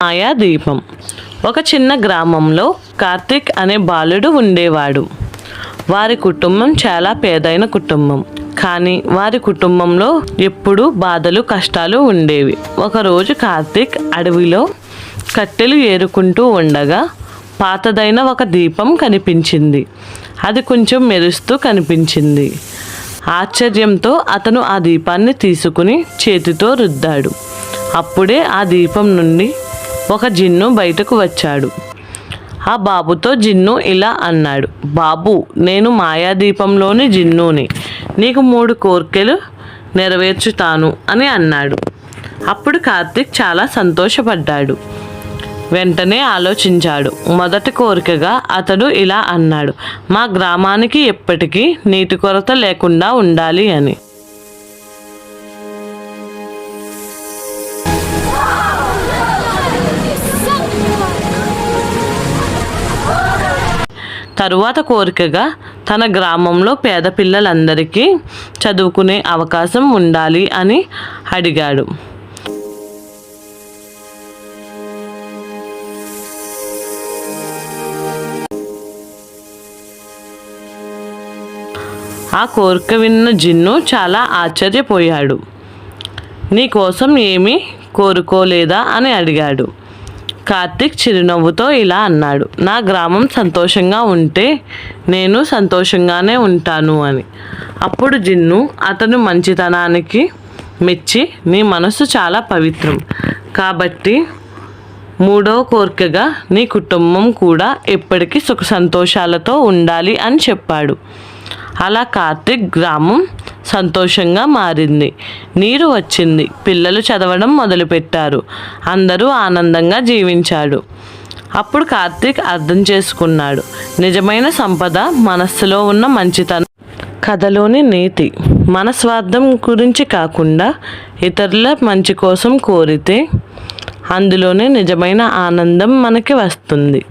మాయా దీపం. ఒక చిన్న గ్రామంలో కార్తీక్ అనే బాలుడు ఉండేవాడు. వారి కుటుంబం చాలా పేదైన కుటుంబం. కానీ వారి కుటుంబంలో ఎప్పుడూ బాధలు కష్టాలు ఉండేవి. ఒకరోజు కార్తీక్ అడవిలో కట్టెలు ఏరుకుంటూ ఉండగా పాతదైన ఒక దీపం కనిపించింది. అది కొంచెం మెరుస్తూ కనిపించింది. ఆశ్చర్యంతో అతను ఆ దీపాన్ని తీసుకుని చేతితో రుద్దాడు. అప్పుడే ఆ దీపం నుండి ఒక జిన్ను బయటకు వచ్చాడు. ఆ బాబుతో జిన్ను ఇలా అన్నాడు, బాబు, నేను మాయాదీపంలోని జిన్నుని, నీకు 3 కోర్కెలు నెరవేర్చుతాను అని అన్నాడు. అప్పుడు కార్తీక్ చాలా సంతోషపడ్డాడు. వెంటనే ఆలోచించాడు. మొదటి కోరికగా అతడు ఇలా అన్నాడు, మా గ్రామానికి ఎప్పటికీ నీటి కొరత లేకుండా ఉండాలి అని. తరువాత కోరికగా తన గ్రామంలో పేద పిల్లలందరికీ చదువుకునే అవకాశం ఉండాలి అని అడిగాడు. ఆ కోరిక విన్న జిన్ను చాలా ఆశ్చర్యపోయాడు. నీకోసం ఏమీ కోరుకోలేదా అని అడిగాడు. కార్తీక్ చిరునవ్వుతో ఇలా అన్నాడు, నా గ్రామం సంతోషంగా ఉంటే నేను సంతోషంగానే ఉంటాను అని. అప్పుడు జిన్ను అతను మంచితనానికి మెచ్చి, నీ మనసు చాలా పవిత్రం కాబట్టి 3వ కోరికగా నీ కుటుంబం కూడా ఎప్పటికీ సుఖ సంతోషాలతో ఉండాలి అని చెప్పాడు. అలా కార్తీక్ గ్రామం సంతోషంగా మారింది. నీరు వచ్చింది, పిల్లలు చదవడం మొదలుపెట్టారు, అందరూ ఆనందంగా జీవించాడు. అప్పుడు కార్తీక్ అర్థం చేసుకున్నాడు, నిజమైన సంపద మనస్సులో ఉన్న మంచితనం. కథలోని నీతి, మన స్వార్థం గురించి కాకుండా ఇతరుల మంచి కోసం కోరితే అందులోనే నిజమైన ఆనందం మనకి వస్తుంది.